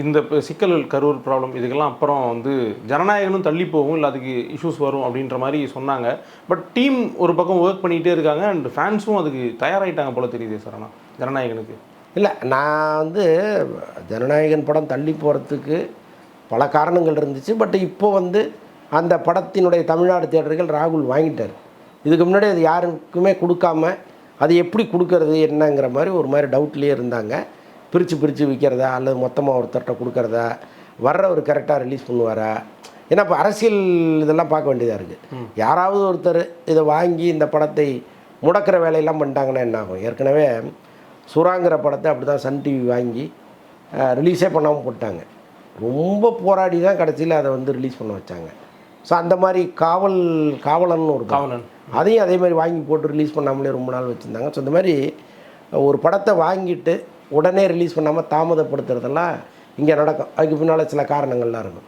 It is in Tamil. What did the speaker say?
இந்த சிக்கல் கரூர் ப்ராப்ளம் இதுக்கெல்லாம் அப்புறம் வந்து ஜனநாயகனும் தள்ளி போகும், இல்லை அதுக்கு இஷ்யூஸ் வரும் அப்படின்ற மாதிரி சொன்னாங்க. பட் டீம் ஒரு பக்கம் ஒர்க் பண்ணிகிட்டே இருக்காங்க அண்ட் ஃபேன்ஸும் அதுக்கு தயாராகிட்டாங்க போல தெரியுது சார். ஆனால் ஜனநாயகனுக்கு இல்லை, நான் வந்து ஜனநாயகன் படம் தள்ளி போகிறதுக்கு பல காரணங்கள் இருந்துச்சு. பட் இப்போ வந்து அந்த படத்தினுடைய தமிழ்நாடு தியேட்டர்கள் ராகுல் வாங்கிட்டார். இதுக்கு முன்னாடி அது யாருக்குமே கொடுக்காம அது எப்படி கொடுக்கறது என்னங்கிற மாதிரி ஒரு மாதிரி டவுட்லேயே இருந்தாங்க. பிரித்து விற்கிறதா அல்லது மொத்தமாக ஒருத்தர்கிட்ட கொடுக்கறதா, வர்றவர் கரெக்டாக ரிலீஸ் பண்ணுவாரா. ஏன்னா இப்போ அரசியல் இதெல்லாம் பார்க்க வேண்டியதாக இருக்குது. யாராவது ஒருத்தர் இதை வாங்கி இந்த படத்தை முடக்கிற வேலையெல்லாம் பண்ணிட்டாங்கன்னா என்ன ஆகும்? ஏற்கனவே சுறாங்கிற படத்தை அப்படி தான் சன் டிவி வாங்கி ரிலீஸே பண்ணாமல் போட்டாங்க. ரொம்ப போராடி தான் கடைசியில் அதை வந்து ரிலீஸ் பண்ண வச்சாங்க. ஸோ அந்த மாதிரி காவலன் ஒரு காவலன் அதையும் அதே மாதிரி வாங்கி போட்டு ரிலீஸ் பண்ணாமலே ரொம்ப நாள் வச்சுருந்தாங்க. ஸோ இந்த மாதிரி ஒரு படத்தை வாங்கிட்டு உடனே ரிலீஸ் பண்ணாமல் தாமதப்படுத்துறதெல்லாம் இங்கே நடக்கும். அதுக்கு பின்னால் சில காரணங்கள்லாம் இருக்கும்.